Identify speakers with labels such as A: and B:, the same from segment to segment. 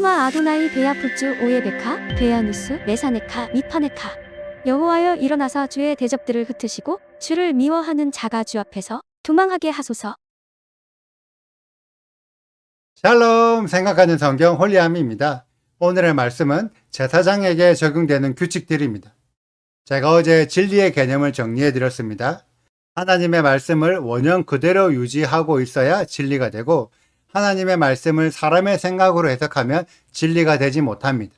A: 슈마 아도나이 베야푸츠 오예베카 베야누스 메사네카 미파네카. 여호와여 일어나사 주의 대적들을 흩으시고 주를 미워하는 자가 주 앞에서 도망하게 하소서.
B: 샬롬, 생각하는 성경 홀리함입니다. 오늘의 말씀은 제사장에게 적용되는 규칙들입니다. 제가 어제 진리의 개념을 정리해 드렸습니다. 하나님의 말씀을 원형 그대로 유지하고 있어야 진리가 되고, 하나님의 말씀을 사람의 생각으로 해석하면 진리가 되지 못합니다.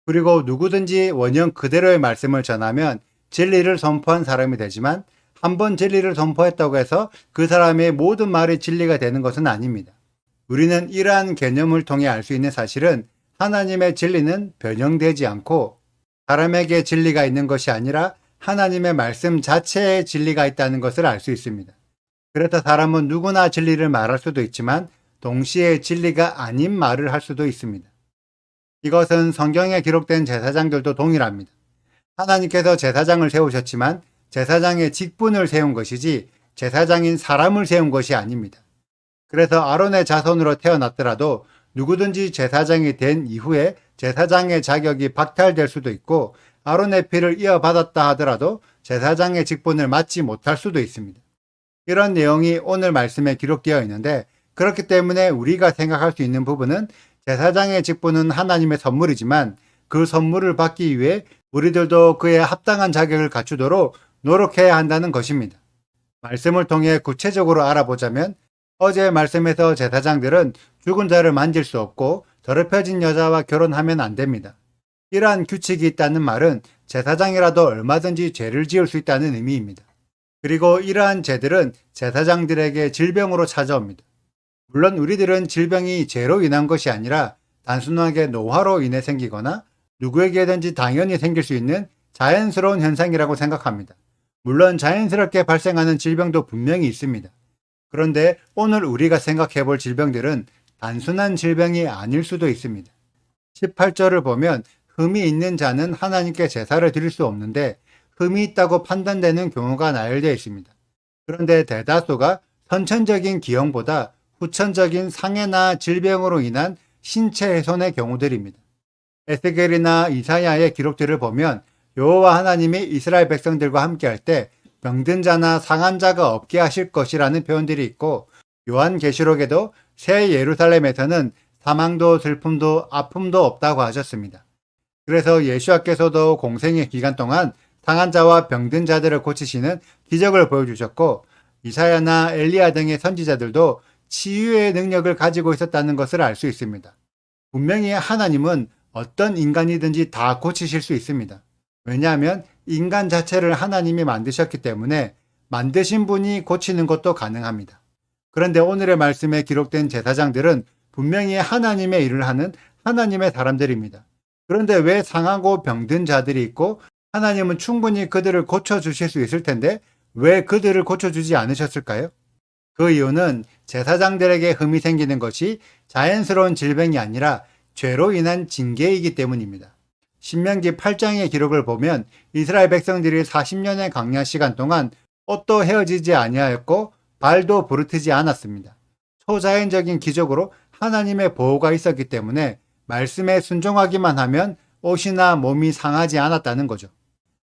B: 그리고 누구든지 원형 그대로의 말씀을 전하면 진리를 선포한 사람이 되지만, 한번 진리를 선포했다고 해서 그 사람의 모든 말이 진리가 되는 것은 아닙니다. 우리는 이러한 개념을 통해 알 수 있는 사실은 하나님의 진리는 변형되지 않고 사람에게 진리가 있는 것이 아니라 하나님의 말씀 자체에 진리가 있다는 것을 알 수 있습니다. 그래서 사람은 누구나 진리를 말할 수도 있지만 동시에 진리가 아닌 말을 할 수도 있습니다. 이것은 성경에 기록된 제사장들도 동일합니다. 하나님께서 제사장을 세우셨지만 제사장의 직분을 세운 것이지 제사장인 사람을 세운 것이 아닙니다. 그래서 아론의 자손으로 태어났더라도 누구든지 제사장이 된 이후에 제사장의 자격이 박탈될 수도 있고, 아론의 피를 이어받았다 하더라도 제사장의 직분을 맡지 못할 수도 있습니다. 이런 내용이 오늘 말씀에 기록되어 있는데, 그렇기 때문에 우리가 생각할 수 있는 부분은 제사장의 직분은 하나님의 선물이지만 그 선물을 받기 위해 우리들도 그에 합당한 자격을 갖추도록 노력해야 한다는 것입니다. 말씀을 통해 구체적으로 알아보자면, 어제의 말씀에서 제사장들은 죽은 자를 만질 수 없고 더럽혀진 여자와 결혼하면 안 됩니다. 이러한 규칙이 있다는 말은 제사장이라도 얼마든지 죄를 지을 수 있다는 의미입니다. 그리고 이러한 죄들은 제사장들에게 질병으로 찾아옵니다. 물론 우리들은 질병이 죄로 인한 것이 아니라 단순하게 노화로 인해 생기거나 누구에게든지 당연히 생길 수 있는 자연스러운 현상이라고 생각합니다. 물론 자연스럽게 발생하는 질병도 분명히 있습니다. 그런데 오늘 우리가 생각해 볼 질병들은 단순한 질병이 아닐 수도 있습니다. 18절을 보면 흠이 있는 자는 하나님께 제사를 드릴 수 없는데 흠이 있다고 판단되는 경우가 나열되어 있습니다. 그런데 대다수가 선천적인 기형보다 후천적인 상해나 질병으로 인한 신체 훼손의 경우들입니다. 에스겔이나 이사야의 기록들을 보면 여호와 하나님이 이스라엘 백성들과 함께할 때 병든 자나 상한 자가 없게 하실 것이라는 표현들이 있고, 요한계시록에도 새 예루살렘에서는 사망도 슬픔도 아픔도 없다고 하셨습니다. 그래서 예수와께서도 공생의 기간 동안 상한 자와 병든 자들을 고치시는 기적을 보여주셨고, 이사야나 엘리야 등의 선지자들도 치유의 능력을 가지고 있었다는 것을 알 수 있습니다. 분명히 하나님은 어떤 인간이든지 다 고치실 수 있습니다. 왜냐하면 인간 자체를 하나님이 만드셨기 때문에 만드신 분이 고치는 것도 가능합니다. 그런데 오늘의 말씀에 기록된 제사장들은 분명히 하나님의 일을 하는 하나님의 사람들입니다. 그런데 왜 상하고 병든 자들이 있고 하나님은 충분히 그들을 고쳐주실 수 있을 텐데 왜 그들을 고쳐주지 않으셨을까요? 그 이유는 제사장들에게 흠이 생기는 것이 자연스러운 질병이 아니라 죄로 인한 징계이기 때문입니다. 신명기 8장의 기록을 보면 이스라엘 백성들이 40년의 광야 시간 동안 옷도 헤어지지 아니하였고 발도 부르트지 않았습니다. 초자연적인 기적으로 하나님의 보호가 있었기 때문에 말씀에 순종하기만 하면 옷이나 몸이 상하지 않았다는 거죠.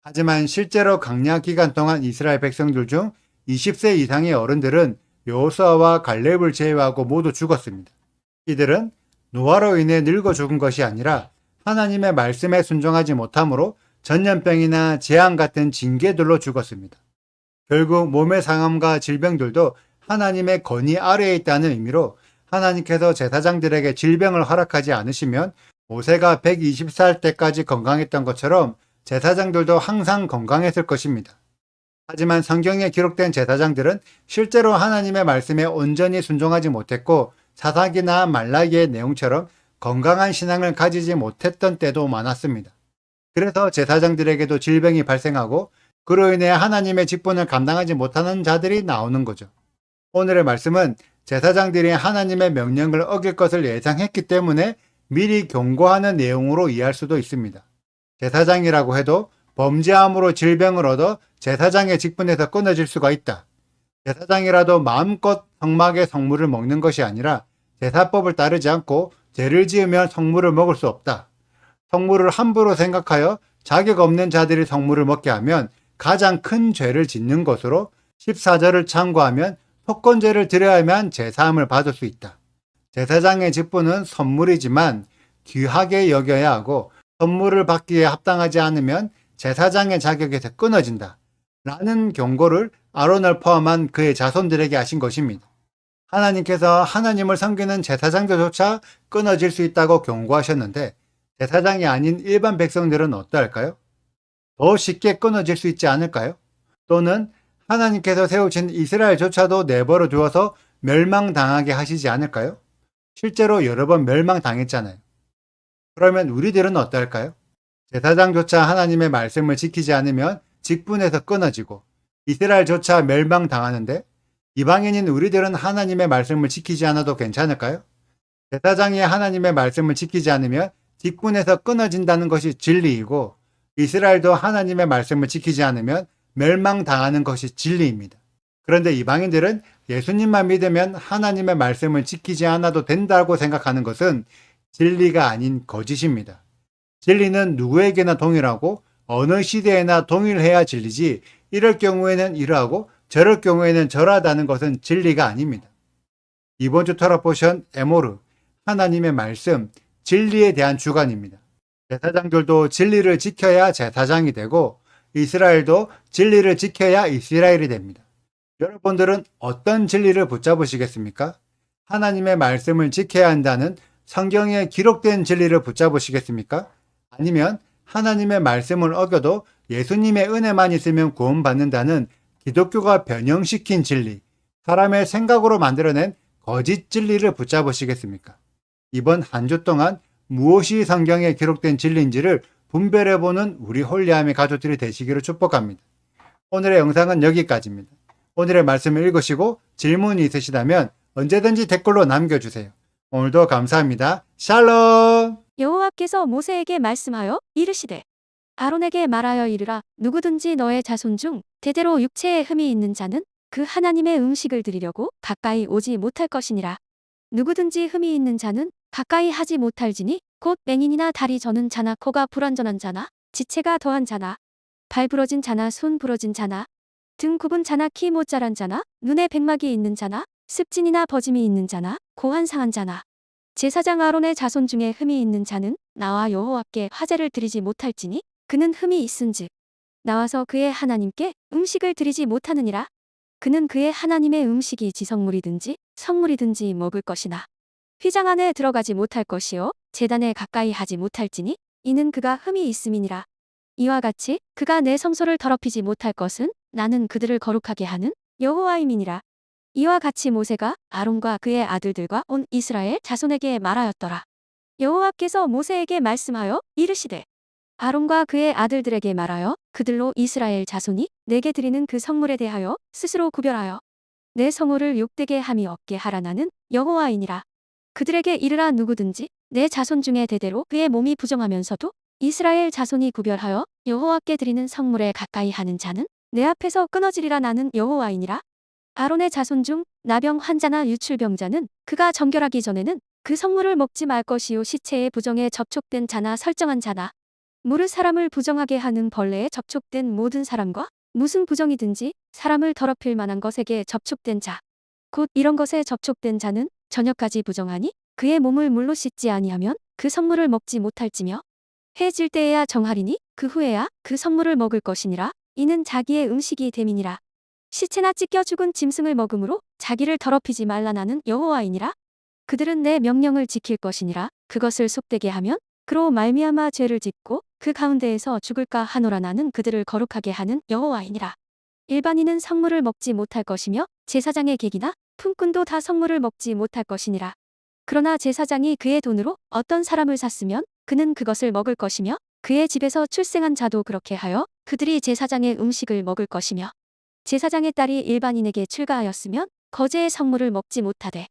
B: 하지만 실제로 광야 기간 동안 이스라엘 백성들 중 20세 이상의 어른들은 여호수아와 갈렙을 제외하고 모두 죽었습니다. 이들은 노화로 인해 늙어 죽은 것이 아니라 하나님의 말씀에 순종하지 못함으로 전염병이나 재앙 같은 징계들로 죽었습니다. 결국 몸의 상함과 질병들도 하나님의 권위 아래에 있다는 의미로 하나님께서 제사장들에게 질병을 허락하지 않으시면 모세가 120살 때까지 건강했던 것처럼 제사장들도 항상 건강했을 것입니다. 하지만 성경에 기록된 제사장들은 실제로 하나님의 말씀에 온전히 순종하지 못했고 사사기나 말라기의 내용처럼 건강한 신앙을 가지지 못했던 때도 많았습니다. 그래서 제사장들에게도 질병이 발생하고 그로 인해 하나님의 직분을 감당하지 못하는 자들이 나오는 거죠. 오늘의 말씀은 제사장들이 하나님의 명령을 어길 것을 예상했기 때문에 미리 경고하는 내용으로 이해할 수도 있습니다. 제사장이라고 해도 범죄함으로 질병을 얻어 제사장의 직분에서 끊어질 수가 있다. 제사장이라도 마음껏 성막의 성물을 먹는 것이 아니라 제사법을 따르지 않고 죄를 지으면 성물을 먹을 수 없다. 성물을 함부로 생각하여 자격 없는 자들이 성물을 먹게 하면 가장 큰 죄를 짓는 것으로 14절을 참고하면 속건제를 드려야만 제사함을 받을 수 있다. 제사장의 직분은 선물이지만 귀하게 여겨야 하고 선물을 받기에 합당하지 않으면 제사장의 자격에서 끊어진다. 라는 경고를 아론을 포함한 그의 자손들에게 하신 것입니다. 하나님께서 하나님을 섬기는 제사장들조차 끊어질 수 있다고 경고하셨는데 제사장이 아닌 일반 백성들은 어떠할까요? 더 쉽게 끊어질 수 있지 않을까요? 또는 하나님께서 세우신 이스라엘조차도 내버려 두어서 멸망당하게 하시지 않을까요? 실제로 여러 번 멸망당했잖아요. 그러면 우리들은 어떨까요? 제사장조차 하나님의 말씀을 지키지 않으면 직분에서 끊어지고 이스라엘조차 멸망당하는데 이방인인 우리들은 하나님의 말씀을 지키지 않아도 괜찮을까요? 제사장이 하나님의 말씀을 지키지 않으면 직분에서 끊어진다는 것이 진리이고 이스라엘도 하나님의 말씀을 지키지 않으면 멸망당하는 것이 진리입니다. 그런데 이방인들은 예수님만 믿으면 하나님의 말씀을 지키지 않아도 된다고 생각하는 것은 진리가 아닌 거짓입니다. 진리는 누구에게나 동일하고 어느 시대에나 동일해야 진리지 이럴 경우에는 이러하고 저럴 경우에는 저러하다는 것은 진리가 아닙니다. 이번 주 토라 포션 에모르, 하나님의 말씀, 진리에 대한 주간입니다. 제사장들도 진리를 지켜야 제사장이 되고 이스라엘도 진리를 지켜야 이스라엘이 됩니다. 여러분들은 어떤 진리를 붙잡으시겠습니까? 하나님의 말씀을 지켜야 한다는 성경에 기록된 진리를 붙잡으시겠습니까? 아니면 하나님의 말씀을 어겨도 예수님의 은혜만 있으면 구원받는다는 기독교가 변형시킨 진리, 사람의 생각으로 만들어낸 거짓 진리를 붙잡으시겠습니까? 이번 한 주 동안 무엇이 성경에 기록된 진리인지를 분별해보는 우리 홀리함의 가족들이 되시기를 축복합니다. 오늘의 영상은 여기까지입니다. 오늘의 말씀을 읽으시고 질문이 있으시다면 언제든지 댓글로 남겨주세요. 오늘도 감사합니다. 샬롬!
A: 여호와께서 모세에게 말씀하여 이르시되 아론에게 말하여 이르라 누구든지 너의 자손 중 대대로 육체에 흠이 있는 자는 그 하나님의 음식을 드리려고 가까이 오지 못할 것이니라. 누구든지 흠이 있는 자는 가까이 하지 못할지니 곧 맹인이나 다리 저는 자나 코가 불완전한 자나 지체가 더한 자나 발 부러진 자나 손 부러진 자나 등 굽은 자나 키 못 자란 자나 눈에 백막이 있는 자나 습진이나 버짐이 있는 자나 고한 상한 자나 제사장 아론의 자손 중에 흠이 있는 자는 나와 여호와께 화제를 드리지 못할지니 그는 흠이 있은즉 나와서 그의 하나님께 음식을 드리지 못하느니라. 그는 그의 하나님의 음식이 지성물이든지 성물이든지 먹을 것이나 휘장 안에 들어가지 못할 것이요 제단에 가까이 하지 못할지니 이는 그가 흠이 있음이니라. 이와 같이 그가 내 성소를 더럽히지 못할 것은 나는 그들을 거룩하게 하는 여호와임이니라. 이와 같이 모세가 아론과 그의 아들들과 온 이스라엘 자손에게 말하였더라. 여호와께서 모세에게 말씀하여 이르시되 아론과 그의 아들들에게 말하여 그들로 이스라엘 자손이 내게 드리는 그 성물에 대하여 스스로 구별하여 내 성호를 욕되게 함이 없게 하라. 나는 여호와이니라. 그들에게 이르라 누구든지 내 자손 중에 대대로 그의 몸이 부정하면서도 이스라엘 자손이 구별하여 여호와께 드리는 성물에 가까이 하는 자는 내 앞에서 끊어지리라. 나는 여호와이니라. 아론의 자손 중 나병 환자나 유출병자는 그가 정결하기 전에는 그 성물을 먹지 말 것이요 시체의 부정에 접촉된 자나 설정한 자나 무릇 사람을 부정하게 하는 벌레에 접촉된 모든 사람과 무슨 부정이든지 사람을 더럽힐 만한 것에게 접촉된 자 곧 이런 것에 접촉된 자는 저녁까지 부정하니 그의 몸을 물로 씻지 아니하면 그 성물을 먹지 못할지며 해 질 때에야 정하리니 그 후에야 그 성물을 먹을 것이니라. 이는 자기의 음식이 됨이니라. 시체나 찢겨 죽은 짐승을 먹음으로 자기를 더럽히지 말라. 나는 여호와이니라. 그들은 내 명령을 지킬 것이니라. 그것을 속되게 하면 그로 말미암아 죄를 짓고 그 가운데에서 죽을까 하노라. 나는 그들을 거룩하게 하는 여호와이니라. 일반인은 성물을 먹지 못할 것이며 제사장의 객이나 품꾼도 다 성물을 먹지 못할 것이니라. 그러나 제사장이 그의 돈으로 어떤 사람을 샀으면 그는 그것을 먹을 것이며 그의 집에서 출생한 자도 그렇게 하여 그들이 제사장의 음식을 먹을 것이며 제사장의 딸이 일반인에게 출가하였으면 거제의 성물을 먹지 못하되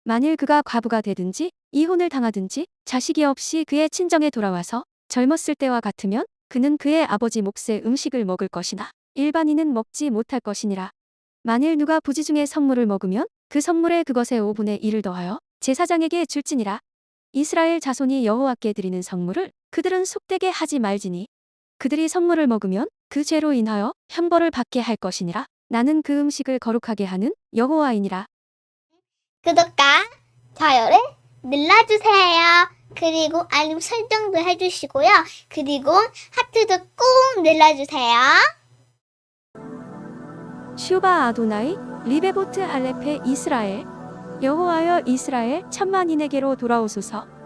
A: 만일 그가 과부가 되든지 이혼을 당하든지 자식이 없이 그의 친정에 돌아와서 젊었을 때와 같으면 그는 그의 아버지 몫의 음식을 먹을 것이나 일반인은 먹지 못할 것이니라. 만일 누가 부지 중에 성물을 먹으면 그 성물에 그것의 5분의 1을 더하여 제사장에게 줄지니라. 이스라엘 자손이 여호와께 드리는 성물을 그들은 속되게 하지 말지니 그들이 성물을 먹으면 그 죄로 인하여 형벌을 받게 할 것이니라. 나는 그 음식을 거룩하게 하는 여호와이니라.
C: 구독과 좋아요를 눌러주세요. 그리고 알림 설정도 해주시고요. 그리고 하트도 꼭 눌러주세요.
A: 슈바 아도나이 리베보트 할레페 이스라엘 여호와여 이스라엘 천만인에게로 돌아오소서.